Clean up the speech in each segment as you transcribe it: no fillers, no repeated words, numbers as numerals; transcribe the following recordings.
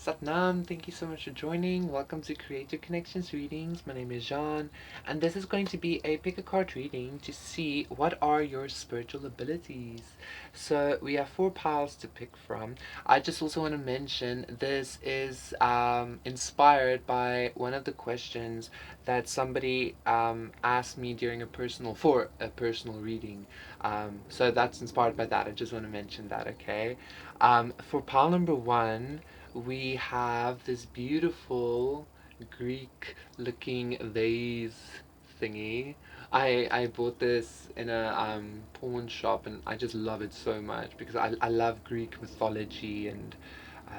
Satnam, thank you so much for joining. Welcome to Creative Connections Readings. My name is Jean, and this is going to be a pick a card reading to see what are your spiritual abilities. So we have four piles to pick from. I just also want to mention this is inspired by one of the questions that somebody asked me during for a personal reading. So that's inspired by that. I just want to mention that, okay? For pile number one, we have this beautiful Greek looking vase thingy. I bought this in a pawn shop, and I just love it so much because I love Greek mythology and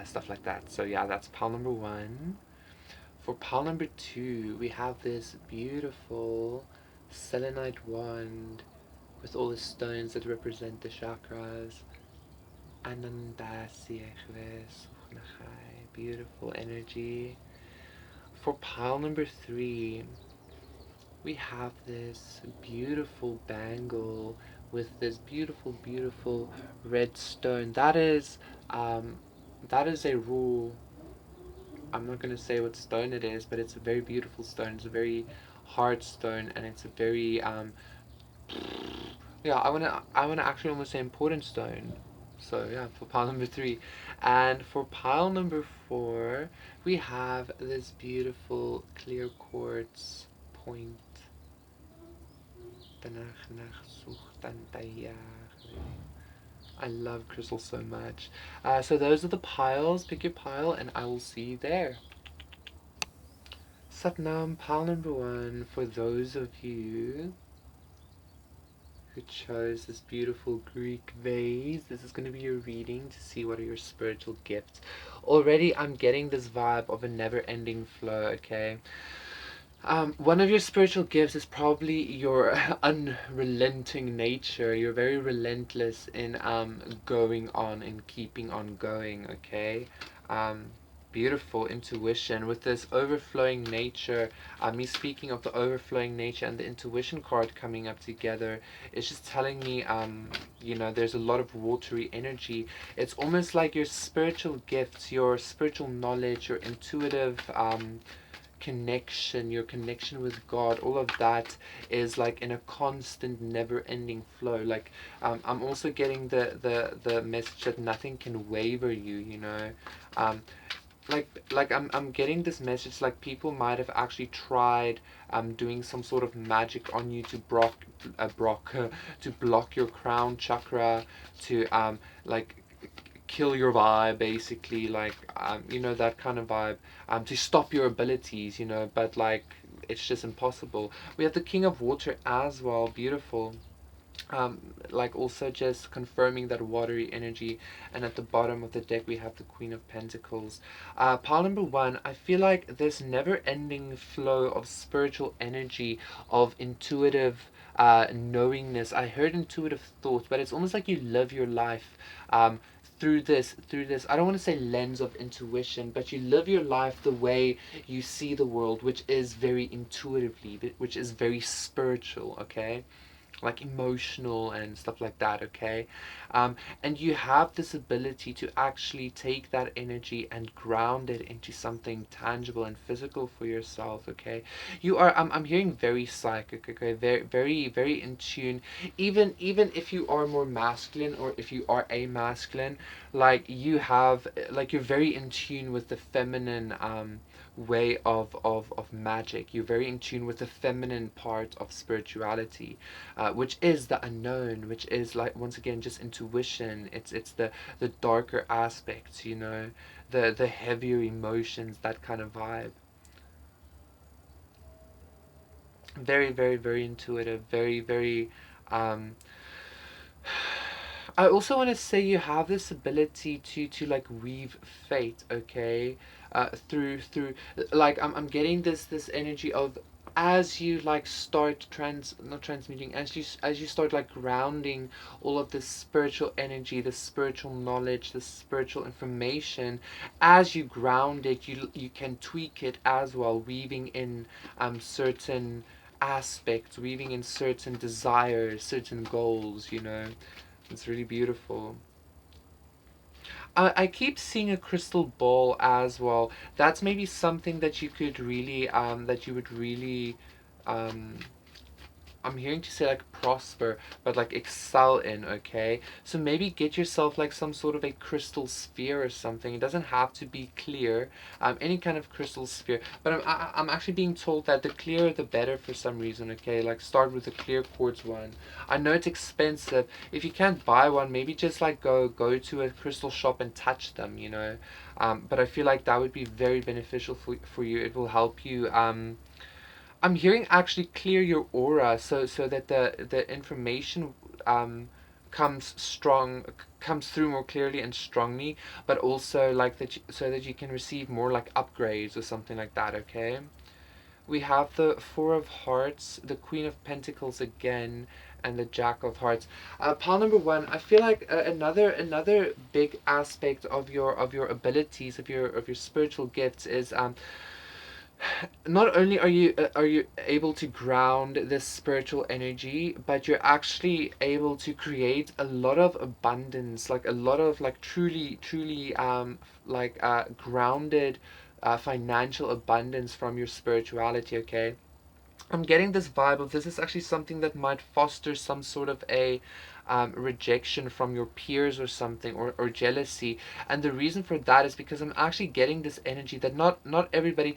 stuff like that. So yeah, that's pile number one. For pile number two, we have this beautiful selenite wand with all the stones that represent the chakras. Beautiful energy. For pile number three, we have this beautiful bangle with this beautiful red stone. Um, that is a rule. I'm not gonna say what stone it is, but it's a very beautiful stone. It's a very hard stone, and it's a very yeah, I wanna actually almost say important stone. So yeah, for pile number three. And for pile number four, we have this beautiful clear quartz point. I love crystals so much. So those are the piles. Pick your pile and I will see you there. Satnam, pile number one, for those of you who chose this beautiful Greek vase. This is going to be your reading to see what are your spiritual gifts. Already, I'm getting this vibe of a never ending flow, okay? One of your spiritual gifts is probably your unrelenting nature. You're very relentless in going on and keeping on going, okay? Um, Beautiful intuition with this overflowing nature. Me speaking of the overflowing nature and the intuition card coming up together, it's just telling me, there's a lot of watery energy. It's almost like your spiritual gifts, your spiritual knowledge, your intuitive connection, your connection with God, all of that is like in a constant, never-ending flow. Like I'm also getting the message that nothing can waver you. Um, I'm getting this message like people might have actually tried doing some sort of magic on you to to block your crown chakra, to like kill your vibe, basically, like that kind of vibe, to stop your abilities, but like it's just impossible. We have the King of Water as well. Beautiful. Like also just confirming that watery energy, and at the bottom of the deck we have the Queen of Pentacles. Pile number one, I feel like this never-ending flow of spiritual energy, of intuitive knowingness. I heard intuitive thought, but it's almost like you live your life through this, I don't want to say lens of intuition, but you live your life the way you see the world, which is very intuitively, which is very spiritual, okay, like emotional and stuff like that, okay? And you have this ability to actually take that energy and ground it into something tangible and physical for yourself, okay? I'm hearing very psychic, okay? Very in tune. Even if you are more masculine, or if you are a masculine, like you're very in tune with the feminine way of magic. You're very in tune with the feminine part of spirituality, which is the unknown, which is, like, once again, just intuition. It's the darker aspects, the heavier emotions, that kind of vibe. Very intuitive. Very. Um, I also want to say you have this ability to like weave fate, okay? Through like I'm getting this energy of, as you like start not transmuting, as you start like grounding all of this spiritual energy, this spiritual knowledge, this spiritual information. As you ground it, you can tweak it as well, weaving in certain aspects, weaving in certain desires, certain goals. It's really beautiful. I keep seeing a crystal ball as well. That's maybe something that you could really that you would really um I'm hearing to say like prosper, but like excel in, okay? So maybe get yourself like some sort of a crystal sphere or something. It doesn't have to be clear, any kind of crystal sphere. But I'm actually being told that the clearer the better for some reason, okay? Like start with the clear quartz one. I know it's expensive. If you can't buy one, maybe just like go to a crystal shop and touch them, you know? But I feel like that would be very beneficial for you. It will help you. I'm hearing actually clear your aura so that the information um comes strong comes through more clearly and strongly, but also like that so that you can receive more like upgrades or something like that, okay? We have the Four of Hearts, the Queen of Pentacles again, and the Jack of Hearts. Pile number one. I feel like another big aspect of your abilities of your spiritual gifts is not only are you able to ground this spiritual energy, but you're actually able to create a lot of abundance, like a lot of like truly grounded financial abundance from your spirituality, okay? I'm getting this vibe of this is actually something that might foster some sort of a rejection from your peers or something, or jealousy. And the reason for that is because I'm actually getting this energy that not everybody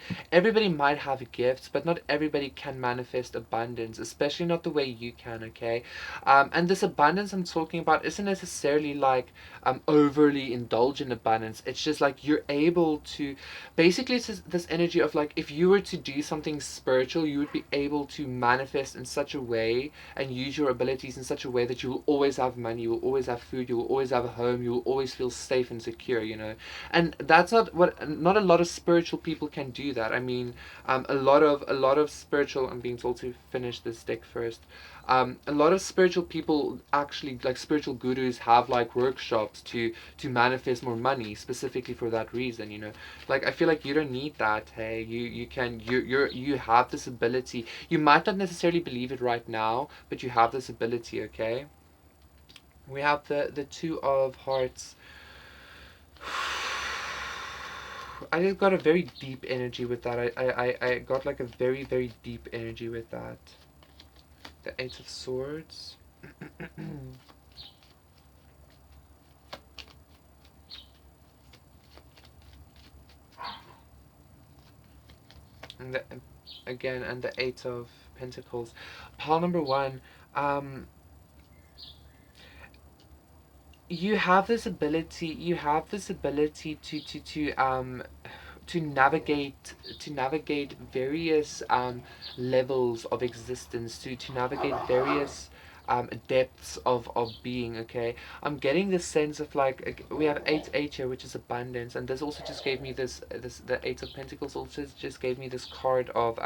might have gifts, but not everybody can manifest abundance, especially not the way you can, okay? And this abundance I'm talking about isn't necessarily like overly indulgent abundance. It's just like you're able to basically it's this energy of like if you were to do something spiritual, you would be able to manifest in such a way and use your abilities in such a way that you will always have money, you will always have food, you will always have a home, you will always feel safe and secure, you know. And that's not a lot of spiritual people can do that. I mean, a lot of spiritual, I'm being told to finish this deck first. A lot of spiritual people actually like spiritual gurus have like workshops to manifest more money specifically for that reason, you know. Like I feel like you don't need that. Hey, you can you have this ability. You might not necessarily believe it right now, but you have this ability, okay? We have the Two of Hearts. I just got a very deep energy with that. I got like a very deep energy with that. The Eight of Swords. And the, again, and the Eight of Pentacles. Pile number one. Um, you have this ability. You have this ability to navigate various levels of existence, to navigate various depths of being, okay? I'm getting this sense of like we have eight here, which is abundance, and this also just gave me this the Eight of Pentacles also just gave me this card of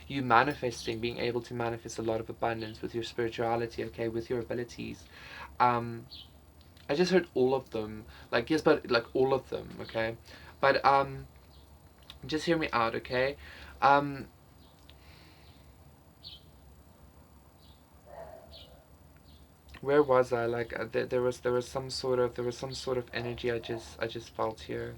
you manifesting, being able to manifest a lot of abundance with your spirituality, okay, with your abilities. um I just heard all of them, like yes, but like all of them, okay? But just hear me out, okay? Um, where was I? Like there was some sort of energy I just felt here.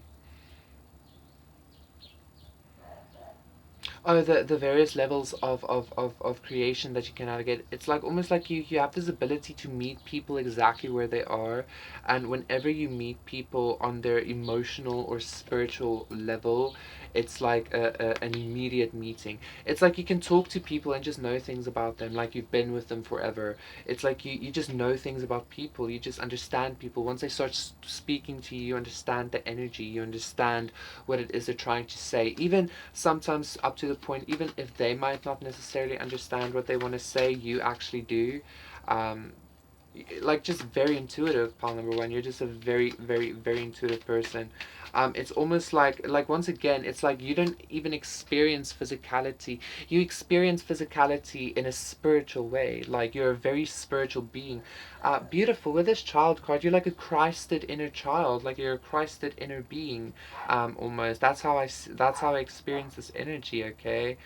Oh, the various levels of creation that you can navigate. It's like almost like you have this ability to meet people exactly where they are, and whenever you meet people on their emotional or spiritual level, it's like an immediate meeting. It's like you can talk to people and just know things about them, like you've been with them forever. It's like you just know things about people. You just understand people. Once they start speaking to you, you understand the energy. You understand what it is they're trying to say. Even sometimes up to the point, even if they might not necessarily understand what they want to say, you actually do. Um, like just very intuitive, pile number one. You're just a very intuitive person. It's almost like once again, it's like you don't even experience physicality. You experience physicality in a spiritual way. Like you're a very spiritual being. Beautiful. With this child card, you're like a Christed inner child. Like you're a Christed inner being. Almost. That's how I experience this energy. Okay.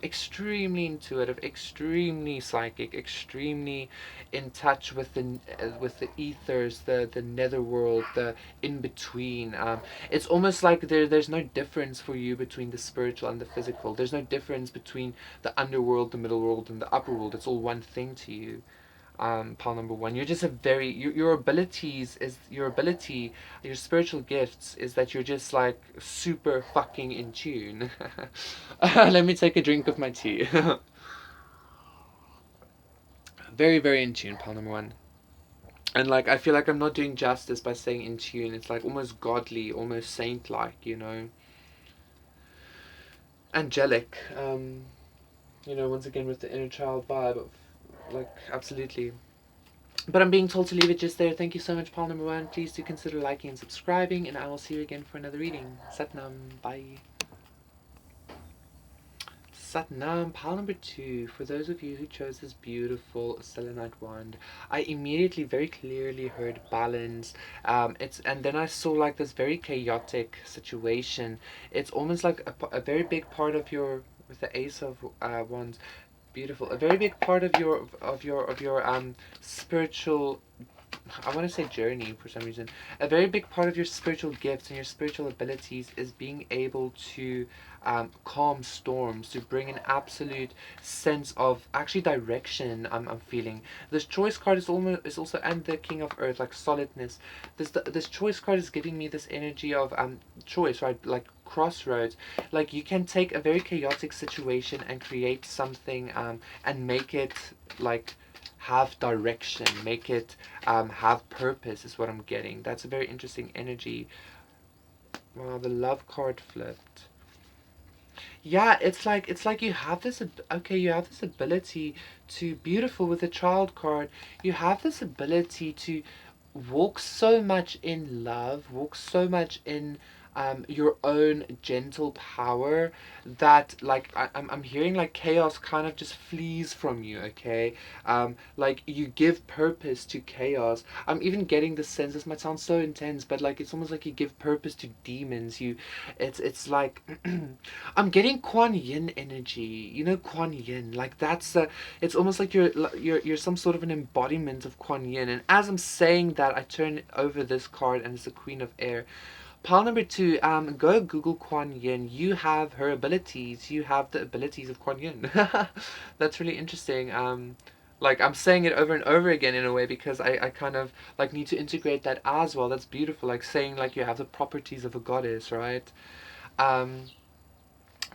Extremely intuitive, extremely psychic, extremely in touch with the ethers, the netherworld, the in between. It's almost like there's no difference for you between the spiritual and the physical. There's no difference between the underworld, the middle world, and the upper world. It's all one thing to you. Pile number one. You're just a very your abilities is your ability, your spiritual gifts is that you're just like super fucking in tune. Let me take a drink of my tea. Very, very in tune, pile number one. And like I feel like I'm not doing justice by saying in tune. It's like almost godly, almost saint like, angelic. Once again with the inner child vibe of like absolutely. But I'm being told to leave it just there. Thank you so much, pile number one. Please do consider liking and subscribing, and I will see you again for another reading. Satnam. Bye. Satnam, pile number two. For those of you who chose this beautiful selenite wand, I immediately very clearly heard balance. And then I saw like this very chaotic situation. It's almost like a very big part of your with the ace of wands. Beautiful. A very big part of your spiritual, I want to say journey for some reason. A very big part of your spiritual gifts and your spiritual abilities is being able to calm storms, to bring an absolute sense of actually direction. I'm feeling this choice card is also and the King of Earth, like solidness. This choice card is giving me this energy of choice, right? Like crossroads. Like you can take a very chaotic situation and create something and make it like have direction, make it have purpose is what I'm getting. That's a very interesting energy. Wow, the love card flipped. Yeah, it's like you have this okay, you have this ability to beautiful with the child card. You have this ability to walk so much in love, walk so much in your own gentle power that like I'm hearing like chaos kind of just flees from you, okay? Like you give purpose to chaos. I'm even getting the sense, this might sound so intense, but like it's almost like you give purpose to demons. It's like I'm getting Kuan Yin energy. You know Kuan Yin, like that's it's almost like you're some sort of an embodiment of Kuan Yin. And as I'm saying that, I turn over this card and it's the Queen of Air. Pile number two, go Google Kuan Yin. You have her abilities. You have the abilities of Kuan Yin. That's really interesting. Like I'm saying it over and over again in a way because I kind of like need to integrate that as well. That's beautiful. Like saying like you have the properties of a goddess, right? Um,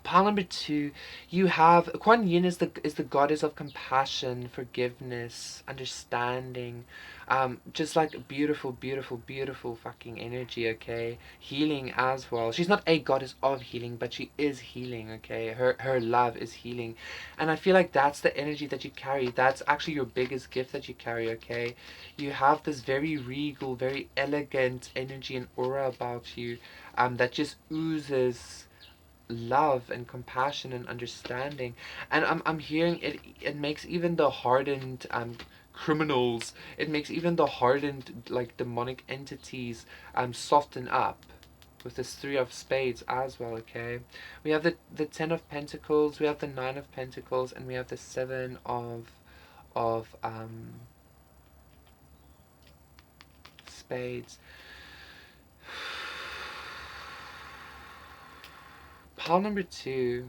Pile number two, you have Kuan Yin is the goddess of compassion, forgiveness, understanding, just like beautiful, beautiful, beautiful fucking energy. Okay, healing as well. She's not a goddess of healing, but she is healing. Okay, her love is healing, and I feel like that's the energy that you carry. That's actually your biggest gift that you carry. Okay, you have this very regal, very elegant energy and aura about you, that just oozes love and compassion and understanding. And I'm hearing it makes even the hardened criminals, it makes even the hardened like demonic entities soften up with this three of spades as well. Okay, we have the 10 of pentacles, we have the 9 of pentacles, and we have the 7 of spades. Pile number two,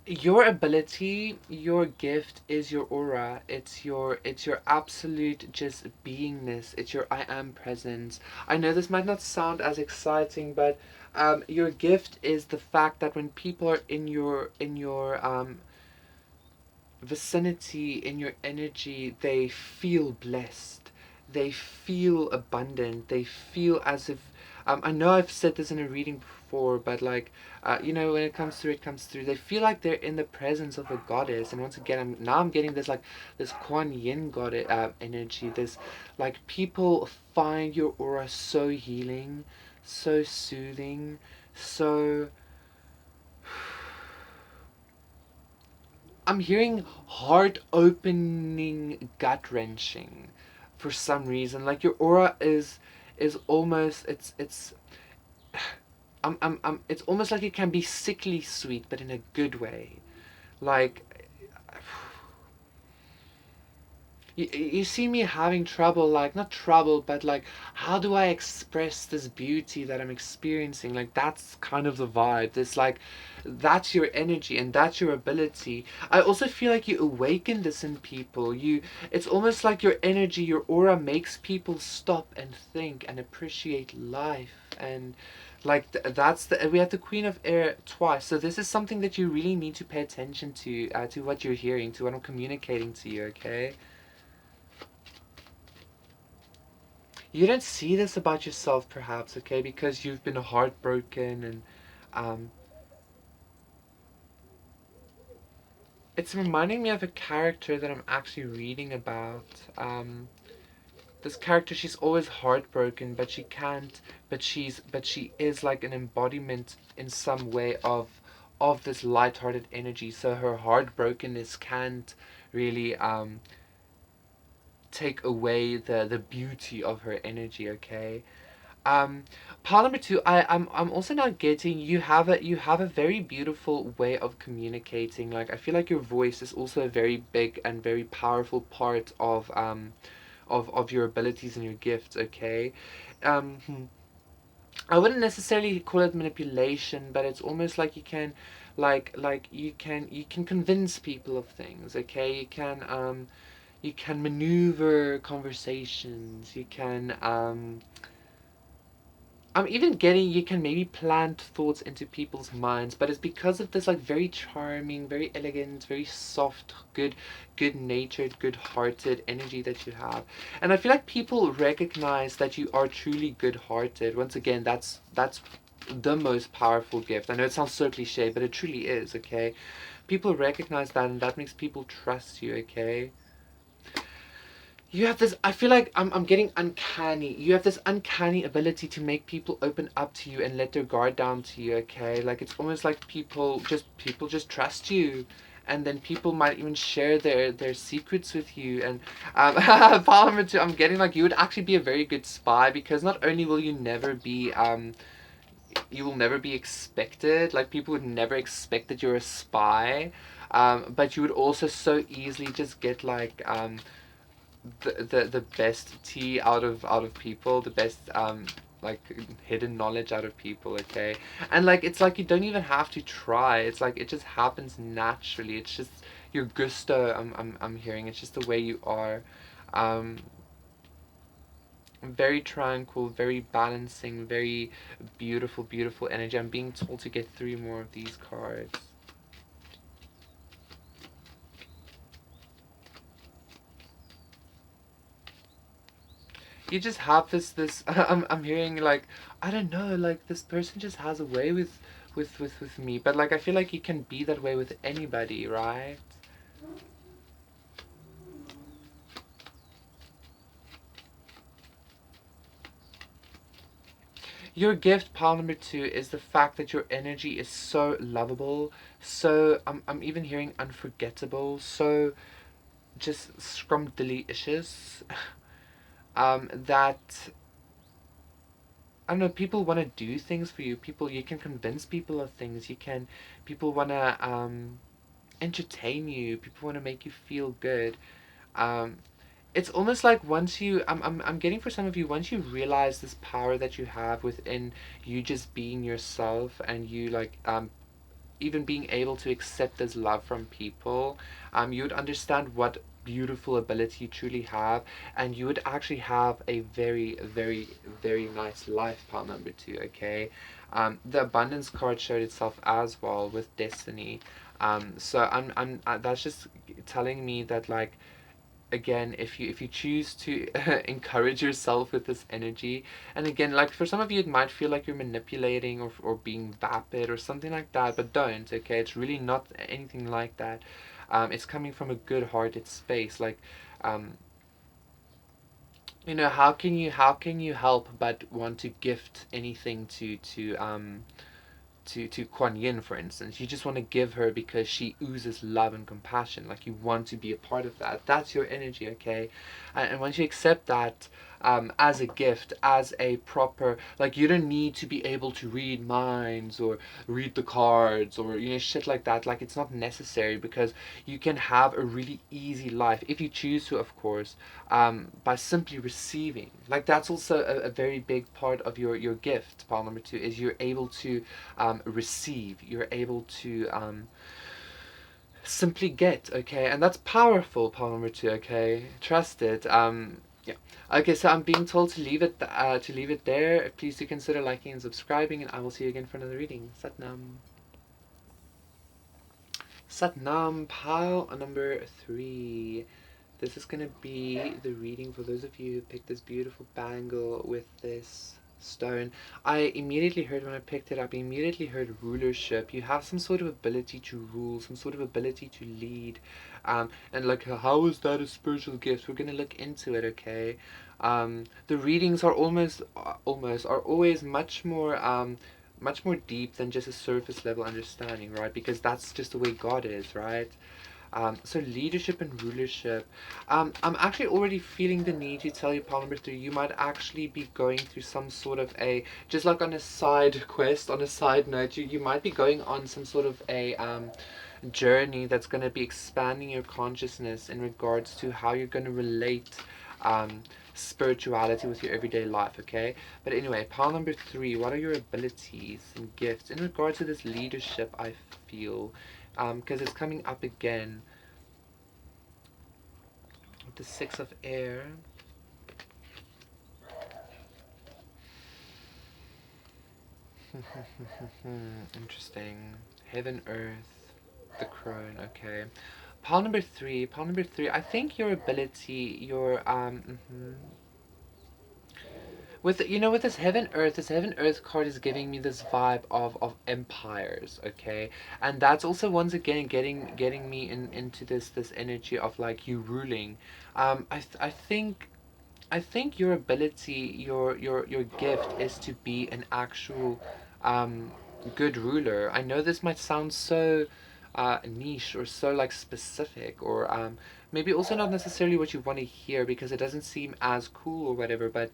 your ability, your gift is your aura. It's your absolute just beingness. It's your I am presence. I know this might not sound as exciting, but your gift is the fact that when people are in your vicinity, in your energy, they feel blessed. they feel abundant. They feel as if, I know I've said this in a reading before, but like, you know, when it comes through, it comes through. They feel like they're in the presence of a goddess. And once again, I'm getting this like this Kuan Yin goddess energy. This like people find your aura so healing, so soothing, so. I'm hearing heart opening, gut wrenching, for some reason. Like your aura is almost it's it's almost like it can be sickly sweet, but in a good way. Like you see me having trouble, like not trouble, but like how do I express this beauty that I'm experiencing? Like that's kind of the vibe. It's like that's your energy and that's your ability. I also feel like you awaken this in people. It's almost like your energy, your aura makes people stop and think and appreciate life. And like that's the we have the Queen of Air twice, so this is something that you really need to pay attention to what you're hearing, to what I'm communicating to you. Okay. You don't see this about yourself, perhaps, okay, because you've been heartbroken, and um, it's reminding me of a character that I'm actually reading about. This character, she's always heartbroken, but she can't. But she is like an embodiment in some way of this light-hearted energy. So her heartbrokenness can't really take away the beauty of her energy. Okay. Um, Part number two, I'm also not getting you have a very beautiful way of communicating. Like I feel like your voice is also a very big and very powerful part of your abilities and your gifts. Okay, hmm, I wouldn't necessarily call it manipulation, but it's almost like you can, like you can convince people of things. Okay, you can maneuver conversations. You can I'm even getting you can maybe plant thoughts into people's minds, but it's because of this like very charming, very elegant, very soft, good natured, good hearted energy that you have. And I feel like people recognize that you are truly good hearted. Once again, that's the most powerful gift. I know it sounds so cliche, but it truly is, okay? People recognize that, and that makes people trust you, okay? You have this, I feel like I'm getting uncanny. You have this uncanny ability to make people open up to you and let their guard down to you, okay? Like it's almost like people just trust you. And then people might even share their secrets with you. And Parliament too, I'm getting like you would actually be a very good spy, because not only will you will never be expected, like people would never expect that you're a spy, but you would also so easily just get like the best tea out of people, the best like hidden knowledge out of people, okay? And like it's like you don't even have to try. It's like it just happens naturally. It's just your gusto. I'm hearing. It's just the way you are. Um, Very tranquil, very balancing, very beautiful energy. I'm being told to get 3 more of these cards. You just have this I'm hearing like I don't know, like this person just has a way with me, but like I feel like you can be that way with anybody, right? Your gift, pile number 2, is the fact that your energy is so lovable, so I'm even hearing unforgettable, so just scrumdiddlyicious. That I don't know, people want to do things for you. People, you can convince people of things. People want to entertain you. People want to make you feel good. Um, it's almost like once you, I'm getting for some of you, once you realize this power that you have within you, just being yourself, and you like even being able to accept this love from people, you would understand what beautiful ability you truly have, and you would actually have a very nice life. Part number 2, okay? The abundance card showed itself as well with destiny. So that's just telling me that like again, if you choose to encourage yourself with this energy, and again, like for some of you it might feel like you're manipulating or being vapid or something like that, but don't, okay? It's really not anything like that. It's coming from a good hearted space. Like, um, how can you help but want to gift anything to Kuan Yin, for instance? You just want to give her because she oozes love and compassion. Like, you want to be a part of that. That's your energy, okay? And once you accept that as a gift, as a proper, like, you don't need to be able to read minds or read the cards or shit like that. Like, it's not necessary, because you can have a really easy life if you choose to, of course, by simply receiving. Like, that's also a very big part of your gift. Part number two is you're able to receive. You're able to simply get, okay? And that's powerful, part number two, okay? Trust it. Yeah. Okay, so I'm being told to leave it there. Please do consider liking and subscribing, and I will see you again for another reading. Satnam. Satnam, pile number 3. This is going to be the reading for those of you who picked this beautiful bangle with this stone. I immediately heard, when I picked it up, I immediately heard rulership. You have some sort of ability to rule, some sort of ability to lead. And like, how is that a spiritual gift? We're going to look into it, okay? The readings are always much more deep than just a surface level understanding, right? Because that's just the way God is, right? So leadership and rulership. I'm actually already feeling the need to tell you, Paul number 3, you might actually be going through some sort of just like on a side quest, on a side note, you might be going on some sort of a journey that's going to be expanding your consciousness in regards to how you're going to relate spirituality with your everyday life, okay? But anyway, pile number 3, what are your abilities and gifts in regards to this leadership? I feel because it's coming up again with the 6 of air. Interesting. Heaven, earth, the crone. Okay. Pile number 3. Pile number 3. I think your ability, your with this heaven earth card is giving me this vibe of empires, okay? And that's also once again getting me into this energy of like you ruling. I think your ability, your gift is to be an actual good ruler. I know this might sound so niche or so like specific, or maybe also not necessarily what you want to hear because it doesn't seem as cool or whatever, but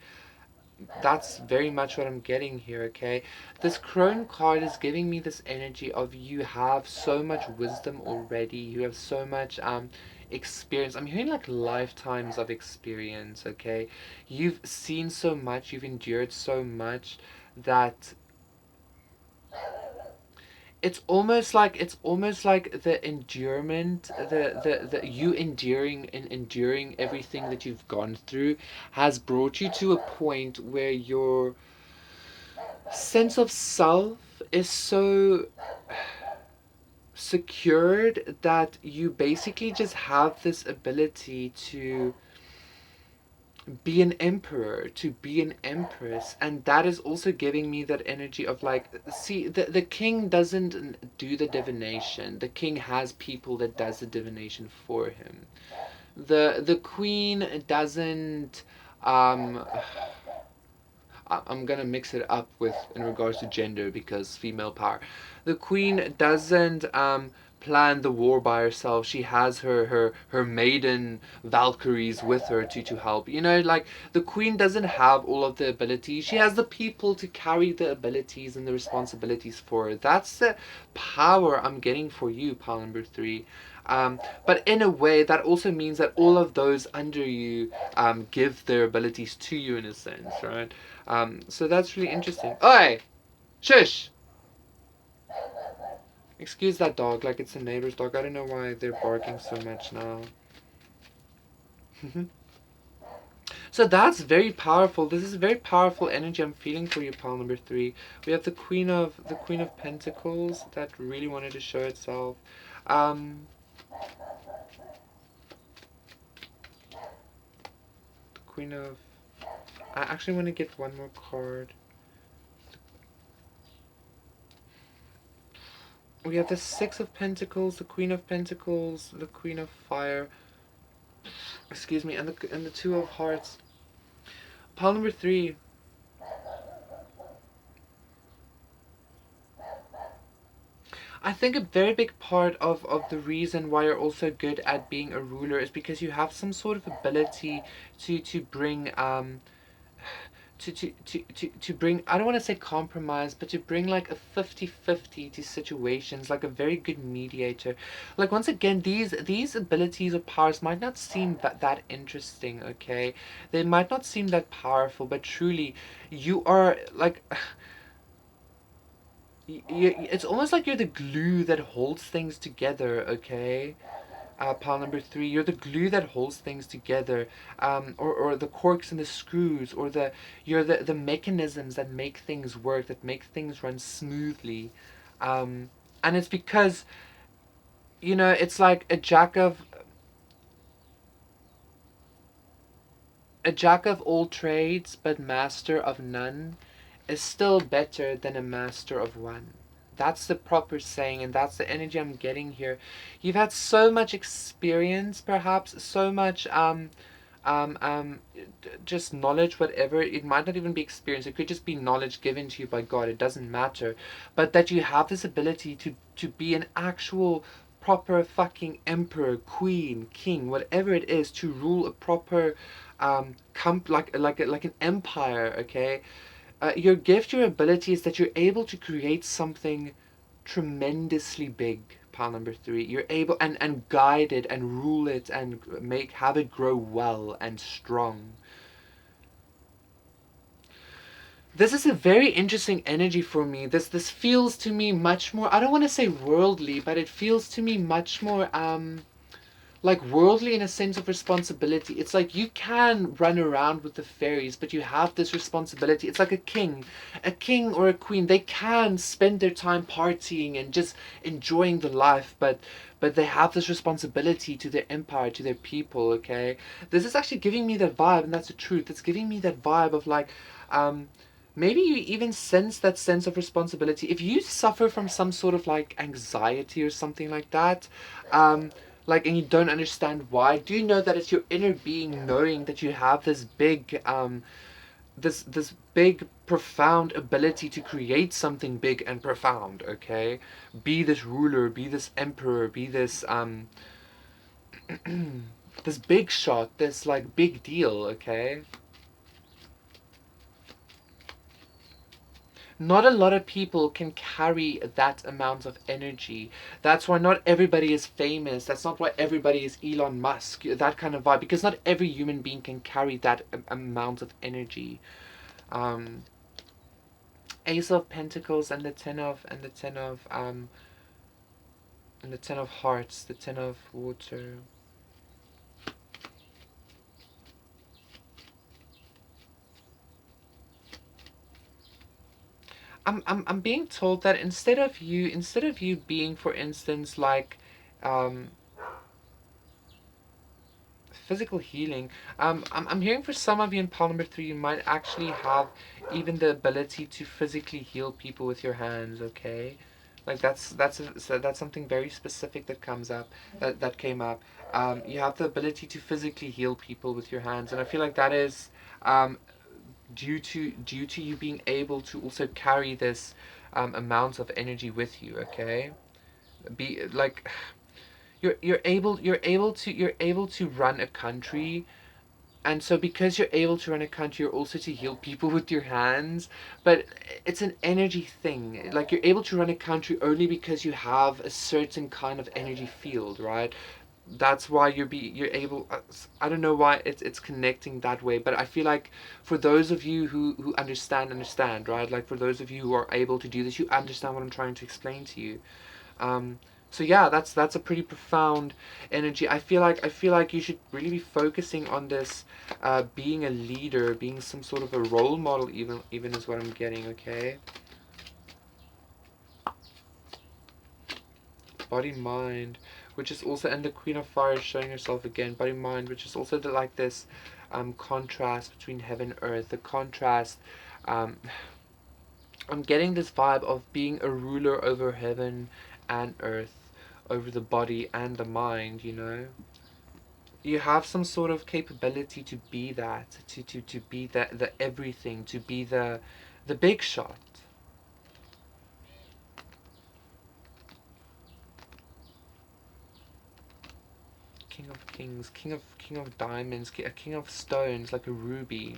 that's very much what I'm getting here, okay? This crone card is giving me this energy of you have so much wisdom already, you have so much experience. I'm hearing like lifetimes of experience, okay? You've seen so much, you've endured so much that it's almost like the endurement, the you enduring everything that you've gone through has brought you to a point where your sense of self is so secured that you basically just have this ability to be an emperor, to be an empress, and that is also giving me that energy of like, see, the king doesn't do the divination. The king has people that does the divination for him. The queen doesn't um I'm gonna mix it up with in regards to gender because female power. The queen doesn't plan the war by herself. She has her maiden Valkyries with her to help. Like the queen doesn't have all of the abilities. She has the people to carry the abilities and the responsibilities for her. That's the power I'm getting for you, pile number 3. But in a way, that also means that all of those under you give their abilities to you in a sense, right? So that's really interesting. Oi! Shush! Excuse that dog, like it's a neighbor's dog. I don't know why they're barking so much now. So that's very powerful. This is very powerful energy I'm feeling for you, pile number 3. We have the Queen of Pentacles that really wanted to show itself. Um, Queen of... I actually want to get one more card. We have the Six of Pentacles, the Queen of Pentacles, the Queen of Fire, excuse me, and the Two of Hearts. Pile number 3. I think a very big part of the reason why you're also good at being a ruler is because you have some sort of ability to bring to bring, I don't want to say compromise, but to bring like a 50-50 to situations, like a very good mediator. Like, once again, these abilities or powers might not seem that interesting, okay? They might not seem that powerful, but truly you are like it's almost like you're the glue that holds things together, okay? Pile number 3, you're the glue that holds things together, or the corks and the screws, or you're the mechanisms that make things work, that make things run smoothly. And it's because, it's like a jack of all trades but master of none is still better than a master of one. That's the proper saying, and that's the energy I'm getting here. You've had so much experience, perhaps, so much um, um, just knowledge, whatever. It might not even be experience. It could just be knowledge given to you by God. It doesn't matter. But that you have this ability to be an actual proper fucking emperor, queen, king, whatever it is, to rule a proper like an empire, okay? Your gift, your ability is that you're able to create something tremendously big. Pile number 3, you're able and guide it and rule it and have it grow well and strong. This is a very interesting energy for me. This feels to me much more, I don't want to say worldly, but it feels to me much more like worldly in a sense of responsibility. It's like you can run around with the fairies, but you have this responsibility. It's like a king or a queen. They can spend their time partying and just enjoying the life, but they have this responsibility to their empire, to their people. Okay, this is actually giving me that vibe, and that's the truth. It's giving me that vibe of like, maybe you even sense that sense of responsibility. If you suffer from some sort of like anxiety or something like that, and you don't understand why, do you know that it's your inner being knowing that you have this big this big profound ability to create something big and profound, okay? Be this ruler, be this emperor, be this this big shot, this like big deal, okay? Not a lot of people can carry that amount of energy. That's why not everybody is famous. That's not why everybody is Elon Musk, that kind of vibe, because not every human being can carry that amount of energy. um Ace of Pentacles and the Ten of Hearts, the Ten of Water. I'm being told that instead of you being, for instance, like um physical healing, I'm hearing for some of you in pile number 3, you might actually have even the ability to physically heal people with your hands, okay? Like that's something very specific that comes up, that came up. You have the ability to physically heal people with your hands, and I feel like that is um, due to you being able to also carry this amount of energy with you, okay? Be like you're able to run a country, and so because you're able to run a country, you're also to heal people with your hands. But it's an energy thing. Like, you're able to run a country only because you have a certain kind of energy field, right? That's why you're able. I don't know why it's connecting that way, but I feel like for those of you who understand, right? Like, for those of you who are able to do this, you understand what I'm trying to explain to you. Um, so yeah, that's a pretty profound energy. I feel like you should really be focusing on this, being a leader, being some sort of a role model, even is what I'm getting. Okay, body mind, which is also, and the Queen of Fire is showing herself again. Body mind, which is also like this. contrast between heaven and earth, the contrast. Um, I'm getting this vibe of being a ruler over heaven and earth, over the body and the mind, you know? You have some sort of capability to be that, to be the everything, to be the big shot. King of kings, king of diamonds, a king of stones, like a ruby.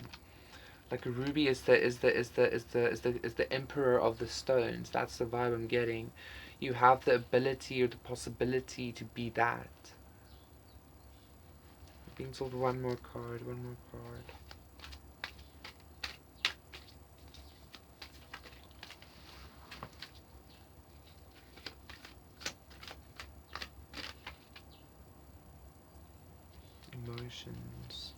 Like a ruby is the emperor of the stones. That's the vibe I'm getting. You have the ability or the possibility to be that. Being told one more card, one more card. Emotions.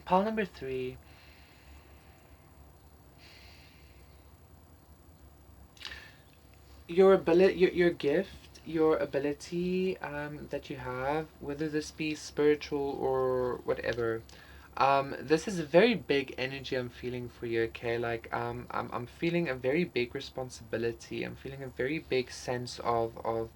Pile number 3. Your ability, your gift, your ability that you have, whether this be spiritual or whatever. This is a very big energy I'm feeling for you, okay? Like, I'm feeling a very big responsibility. I'm feeling a very big sense of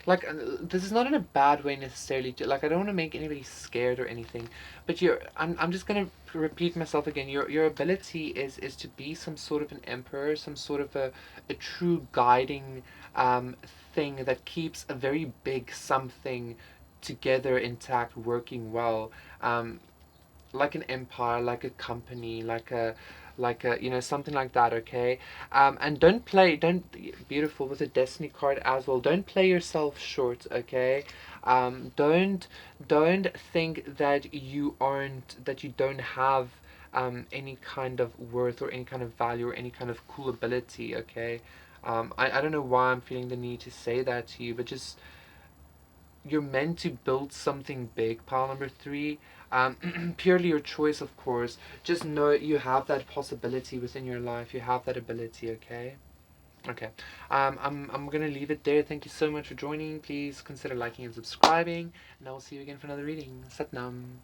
like this is not in a bad way necessarily. Like, I don't want to make anybody scared or anything, but I'm just gonna repeat myself again. Your ability is to be some sort of an emperor, some sort of a true guiding um thing that keeps a very big something together, intact, working well. um like an empire, like a company, like a something like that, okay? And don't beautiful with a destiny card as well. Don't play yourself short, okay? Don't think that you don't have any kind of worth or any kind of value or any kind of cool ability, okay? I don't know why I'm feeling the need to say that to you, but just you're meant to build something big, pile number 3. Purely your choice, of course. Just know you have that possibility within your life. You have that ability, okay? Okay. I'm gonna leave it there. Thank you so much for joining. Please consider liking and subscribing, and I will see you again for another reading. Satnam.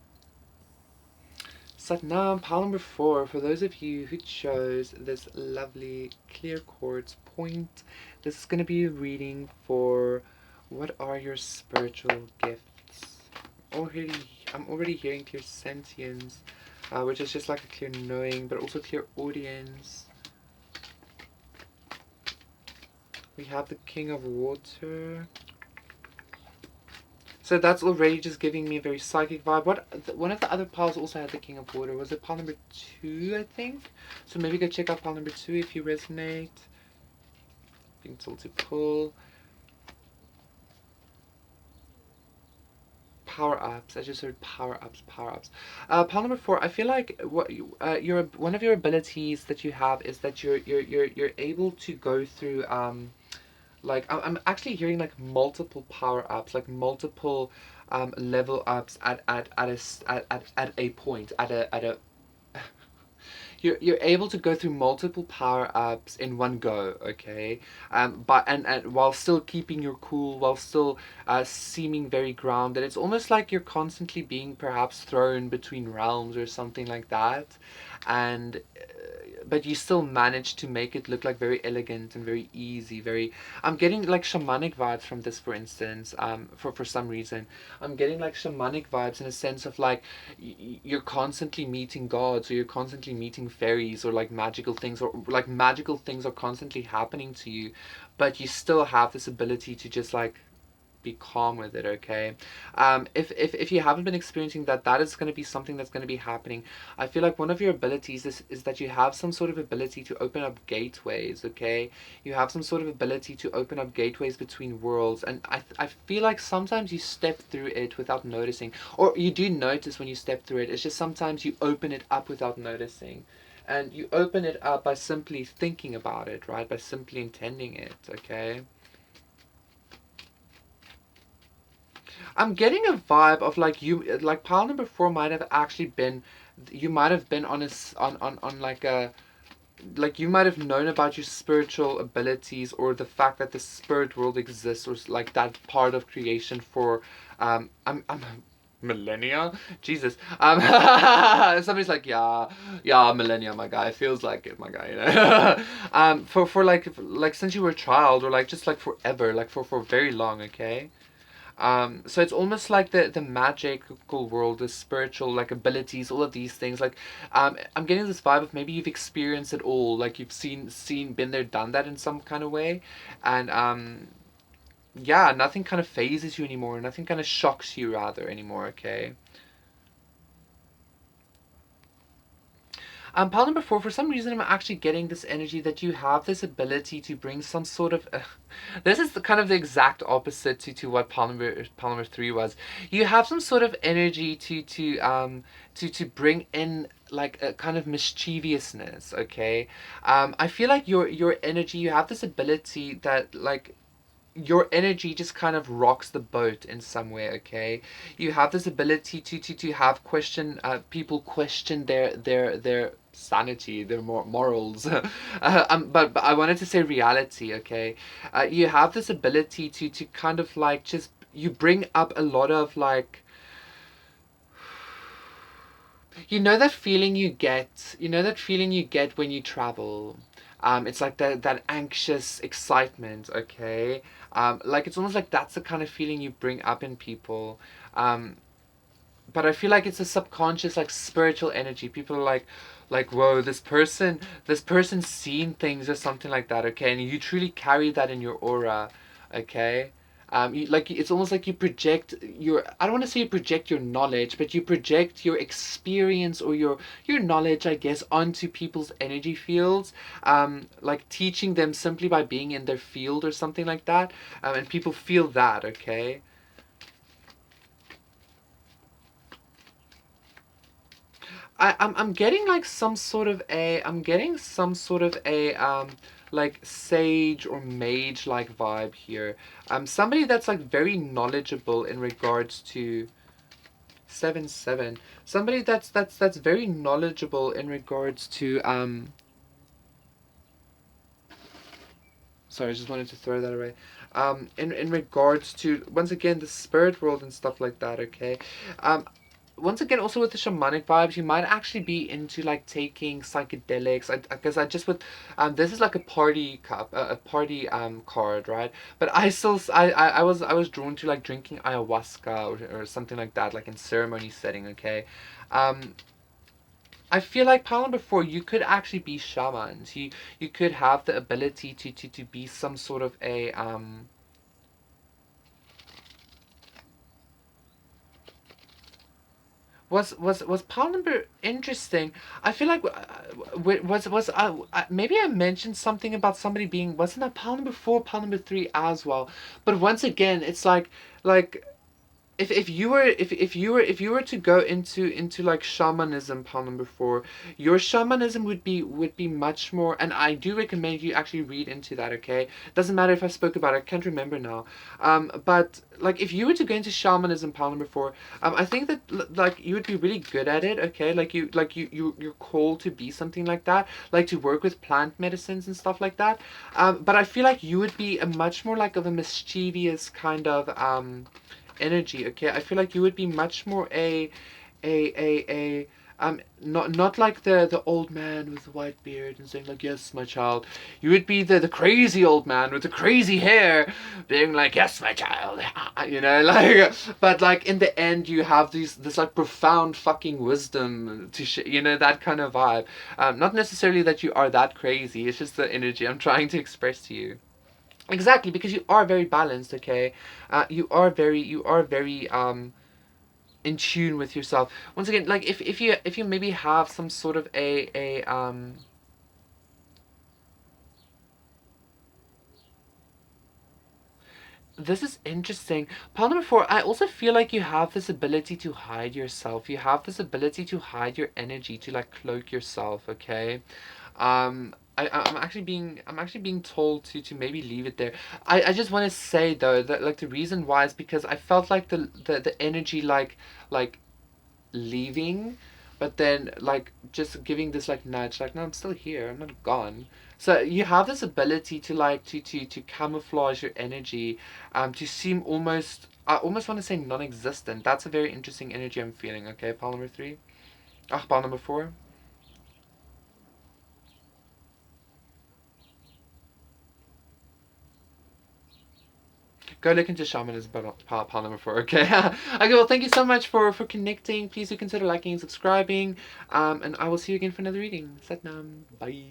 Satnam, pile number 4. For those of you who chose this lovely clear quartz point, this is gonna be a reading for what are your spiritual gifts. Already, I'm already hearing clear sentience, which is just like a clear knowing, but also clear audience. We have the King of Water. So that's already just giving me a very psychic vibe. One of the other piles also had the King of Water. Was it pile number 2, I think? So maybe go check out pile number 2 if you resonate. Being told to pull. Power ups. I just heard power ups, power ups. Pile number 4. I feel like one of your abilities that you have is that you're able to go through like I'm actually hearing like multiple power ups, like multiple level ups at a point, at a you're able to go through multiple power ups in one go, okay? But and while still keeping your cool, while still seeming very grounded. It's almost like you're constantly being perhaps thrown between realms or something like that, and but you still manage to make it look like very elegant and very easy. Very, I'm getting like shamanic vibes from this, for instance. For some reason, I'm getting like shamanic vibes in a sense of like you're constantly meeting gods, or you're constantly meeting fairies, or like magical things, or like magical things are constantly happening to you, but you still have this ability to just like be calm with it, okay? If you haven't been experiencing that, that is going to be something that's going to be happening. I feel like one of your abilities is that you have some sort of ability to open up gateways, okay? You have some sort of ability to open up gateways between worlds, and I feel like sometimes you step through it without noticing, or you do notice when you step through it. It's just sometimes you open it up without noticing. And you open it up by simply thinking about it, right? By simply intending it, okay? I'm getting a vibe of like like pile number four might have actually been, you might have been on a on like a, like you might have known about your spiritual abilities or the fact that the spirit world exists, or like that part of creation for I'm millennia, Jesus, somebody's like, yeah, yeah, millennia, my guy, feels like it, my guy, you know. For like since you were a child, or like just like forever, like for very long, okay. So it's almost like the magical world, the spiritual like abilities, all of these things. Like, I'm getting this vibe of maybe you've experienced it all, like you've been there, done that in some kind of way, and yeah, nothing kind of phases you anymore. Nothing kind of shocks you rather anymore. Okay. Pile number four, for some reason, I'm actually getting this energy that you have this ability to bring some sort of. This is the kind of the exact opposite to what pile number three was. You have some sort of energy to bring in like a kind of mischievousness. Okay, I feel like your energy, you have this ability that like your energy just kind of rocks the boat in some way. Okay, you have this ability to have people question their sanity, their morals. But I wanted to say reality. Okay, you have this ability to kind of like just, you bring up a lot of like, you know that feeling you get when you travel. It's like that anxious excitement, okay? Like it's almost like that's the kind of feeling you bring up in people. Um, but I feel like it's a subconscious, like spiritual energy. People are like, whoa, this person's seen things or something like that, okay? And you truly carry that in your aura, okay? Like it's almost like you project your, I don't want to say you project your knowledge, but you project your experience or your knowledge, I guess, onto people's energy fields. Like teaching them simply by being in their field or something like that. And people feel that, okay? I'm getting like some sort of a, I'm getting some sort of a like sage or mage like vibe here. Somebody that's like very knowledgeable in regards to 7-7. Somebody that's very knowledgeable in regards to sorry, I just wanted to throw that away. In regards to, once again, the spirit world and stuff like that, okay? Once again, also with the shamanic vibes, you might actually be into like taking psychedelics. Because I just would, this is like a party cup, a party card, right? But I still, I was drawn to like drinking ayahuasca or something like that, like in ceremony setting, okay? Um, I feel like Palan before, you could actually be shamans. You could have the ability to be some sort of a was Parliament interesting? I feel like maybe I mentioned something about somebody being, wasn't that Parliament before Parliament three as well? But once again, it's like if you were to go into like shamanism, Paul number four, your shamanism would be much more, and I do recommend you actually read into that. Okay, doesn't matter if I spoke about it, I can't remember now. But like if you were to go into shamanism, Paul number four, I think that like you would be really good at it. Okay, you're called to be something like that, like to work with plant medicines and stuff like that. But I feel like you would be a much more like of a mischievous kind of energy. Okay, I feel like you would be much more a not like the old man with the white beard and saying like, yes my child. You would be the crazy old man with the crazy hair being like, yes my child. You know, like, but like in the end you have this like profound fucking wisdom to you know, that kind of vibe. Not necessarily that you are that crazy, it's just the energy I'm trying to express to you. Exactly, because you are very balanced, okay? You are very in tune with yourself. Once again, like if you maybe have some sort of a this is interesting. Part number four, I also feel like you have this ability to hide yourself. You have this ability to hide your energy, to like cloak yourself, okay? I'm actually being told to maybe leave it there. I just want to say though that like the reason why is because I felt like the energy like leaving, but then like just giving this like nudge, like no, I'm still here, I'm not gone. So you have this ability to like to camouflage your energy, to seem almost, I almost want to say non-existent. That's a very interesting energy I'm feeling. Okay, pile number three. Ah, pile number four. Go look into shamanism, pile number four. Okay. Okay. Well, thank you so much for connecting. Please do consider liking and subscribing. And I will see you again for another reading. Satnam. Bye.